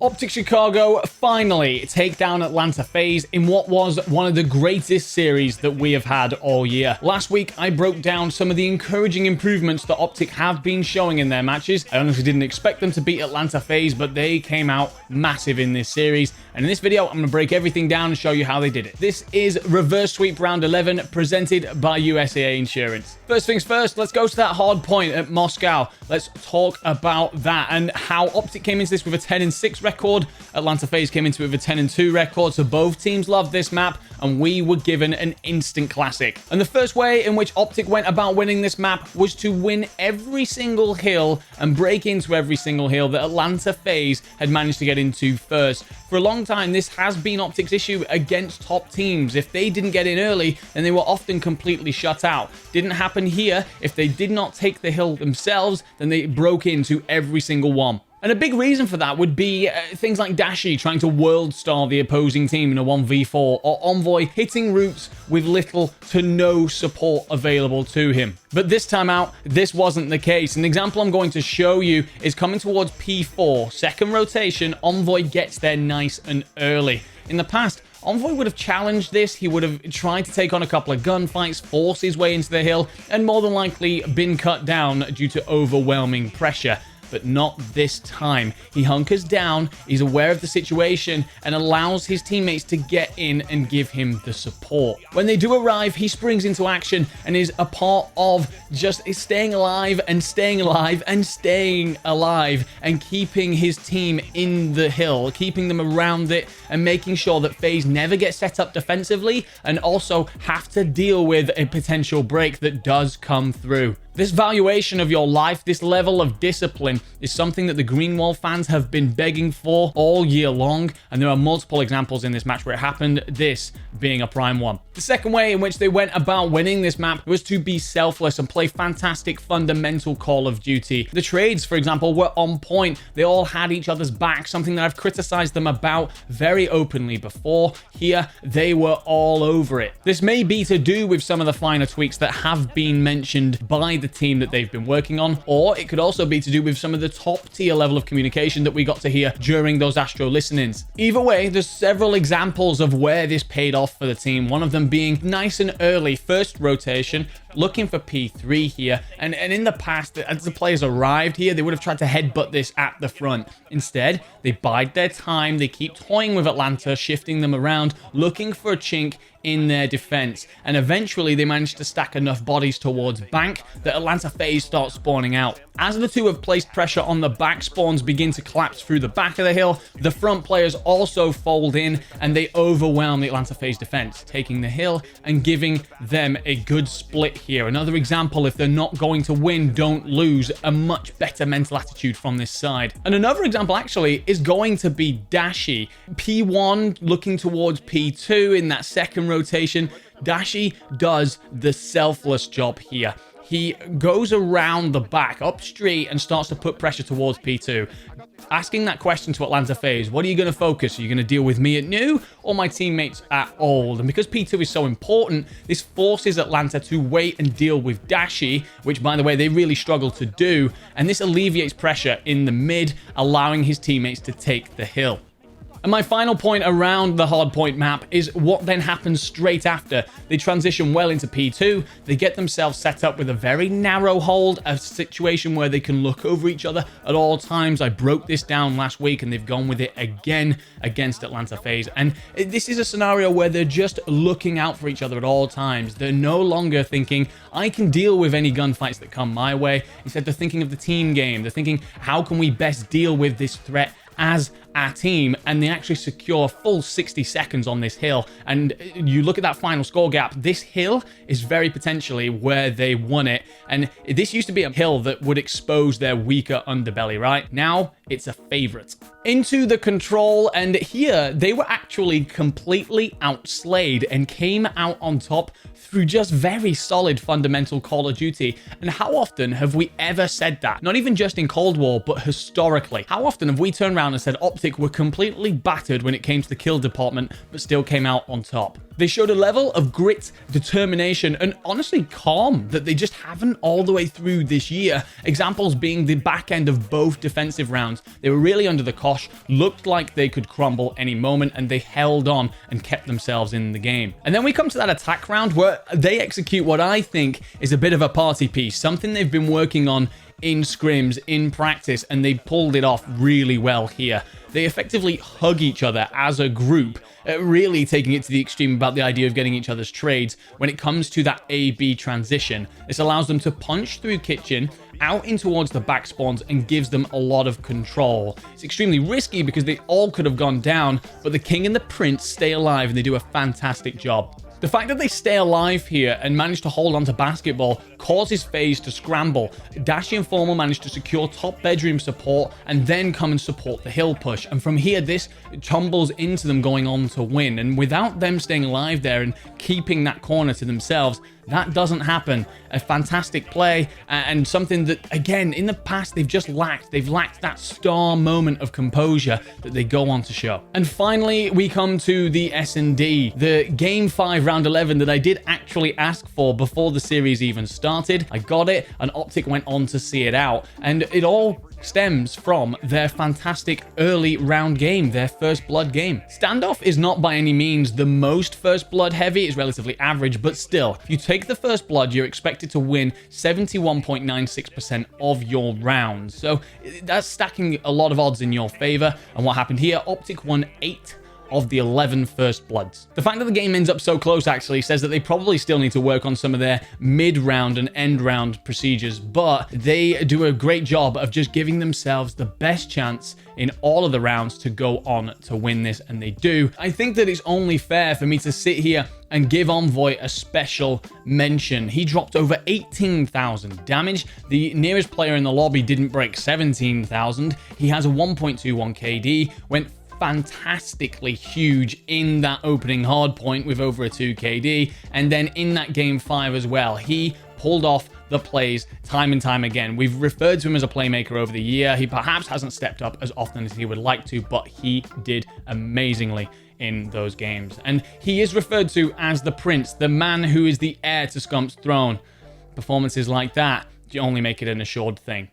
OpTic Chicago finally take down Atlanta FaZe in what was one of the greatest series that we have had all year. Last week, I broke down some of the encouraging improvements that OpTic have been showing in their matches. I honestly didn't expect them to beat Atlanta FaZe, but they came out massive in this series. And in this video, I'm going to break everything down and show you how they did it. This is Reverse Sweep Round 11 presented by USAA Insurance. First things first, let's go to that hard point at Moscow. Let's talk about that and how OpTic came into this with a 10-6 record. Atlanta FaZe came into it with a 10-2 record, so both teams loved this map, and we were given an instant classic. And the first way in which OpTic went about winning this map was to win every single hill and break into every single hill that Atlanta FaZe had managed to get into first. For a long time, this has been OpTic's issue against top teams. If they didn't get in early, then they were often completely shut out. Didn't happen here. If they did not take the hill themselves, then they broke into every single one. And a big reason for that would be things like Dashy trying to world star the opposing team in a 1v4, or Envoy hitting routes with little to no support available to him. But this time out, this wasn't the case. An example I'm going to show you is coming towards P4. Second rotation, Envoy gets there nice and early. In the past, Envoy would have challenged this, he would have tried to take on a couple of gunfights, force his way into the hill, and more than likely been cut down due to overwhelming pressure. But not this time. He hunkers down, he's aware of the situation, and allows his teammates to get in and give him the support. When they do arrive, he springs into action and is a part of just staying alive and staying alive and staying alive and keeping his team in the hill, keeping them around it and making sure that FaZe never get set up defensively and also have to deal with a potential break that does come through. This valuation of your life, this level of discipline, is something that the Greenwall fans have been begging for all year long, and there are multiple examples in this match where it happened, this being a prime one. The second way in which they went about winning this map was to be selfless and play fantastic fundamental Call of Duty. The trades, for example, were on point. They all had each other's back, something that I've criticized them about very openly before. Here, they were all over it. This may be to do with some of the finer tweaks that have been mentioned by the team that they've been working on, or it could also be to do with some of the top tier level of communication that we got to hear during those Astro listenings. Either way, there's several examples of where this paid off for the team, one of them being nice and early first rotation, looking for P3 here, and in the past, as the players arrived here, they would have tried to headbutt this at the front. Instead, they bide their time, they keep toying with Atlanta, shifting them around, looking for a chink in their defense, and eventually they managed to stack enough bodies towards bank that Atlanta FaZe start spawning out. As the two have placed pressure on the back, spawns begin to collapse through the back of the hill. The front players also fold in and they overwhelm the Atlanta FaZe defense, taking the hill and giving them a good split here. Another example, if they're not going to win, don't lose, a much better mental attitude from this side. And another example actually is going to be Dashy. P1 looking towards P2 in that second rotation. Dashy does the selfless job here. He goes around the back, up street, and starts to put pressure towards P2. Asking that question to Atlanta FaZe, what are you going to focus? Are you going to deal with me at new or my teammates at old? And because P2 is so important, this forces Atlanta to wait and deal with Dashy, which, by the way, they really struggle to do. And this alleviates pressure in the mid, allowing his teammates to take the hill. And my final point around the hardpoint map is what then happens straight after. They transition well into P2. They get themselves set up with a very narrow hold, a situation where they can look over each other at all times. I broke this down last week and they've gone with it again against Atlanta FaZe. And this is a scenario where they're just looking out for each other at all times. They're no longer thinking, I can deal with any gunfights that come my way. Instead, they're thinking of the team game. They're thinking, how can we best deal with this threat as our team? And they actually secure a full 60 seconds on this hill. And you look at that final score gap, this hill is very potentially where they won it. And this used to be a hill that would expose their weaker underbelly, right? Now it's a favorite. Into the control, and here they were actually completely outslayed and came out on top through just very solid fundamental Call of Duty. And how often have we ever said that? Not even just in Cold War, but historically. How often have we turned around and said OpTic were completely battered when it came to the kill department, but still came out on top? They showed a level of grit, determination, and honestly calm that they just haven't all the way through this year. Examples being the back end of both defensive rounds. They were really under the cosh, looked like they could crumble any moment, and they held on and kept themselves in the game. And then we come to that attack round where they execute what I think is a bit of a party piece, something they've been working on in scrims, in practice, and they pulled it off really well here. They effectively hug each other as a group, really taking it to the extreme about the idea of getting each other's trades when it comes to that A-B transition. This allows them to punch through kitchen, out in towards the back spawns, and gives them a lot of control. It's extremely risky because they all could have gone down, but the king and the prince stay alive and they do a fantastic job. The fact that they stay alive here and manage to hold on to basketball causes FaZe to scramble. Dashy and FormaL manage to secure top bedroom support and then come and support the hill push. And from here, this tumbles into them going on to win. And without them staying alive there and keeping that corner to themselves, that doesn't happen. A fantastic play and something that, again, in the past, they've just lacked. They've lacked that star moment of composure that they go on to show. And finally, we come to the S&D, the Game 5 Round 11 that I did actually ask for before the series even started. I got it, and OpTic went on to see it out. And it all stems from their fantastic early round game, their first blood game. Standoff is not by any means the most first blood heavy, it's relatively average, but still, if you take the first blood, you're expected to win 71.96% of your rounds. So that's stacking a lot of odds in your favor. And what happened here, OpTic won 8 of the 11 first bloods. The fact that the game ends up so close actually says that they probably still need to work on some of their mid-round and end-round procedures, but they do a great job of just giving themselves the best chance in all of the rounds to go on to win this, and they do. I think that it's only fair for me to sit here and give Envoy a special mention. He dropped over 18,000 damage. The nearest player in the lobby didn't break 17,000. He has a 1.21 KD, went fantastically huge in that opening hard point with over a 2 KD, and then in that game 5 as well, he pulled off the plays time and time again. We've referred to him as a playmaker over the year. He perhaps hasn't stepped up as often as he would like to, but he did amazingly in those games. And he is referred to as the prince, the man who is the heir to Scump's throne. Performances like that, you only make it an assured thing.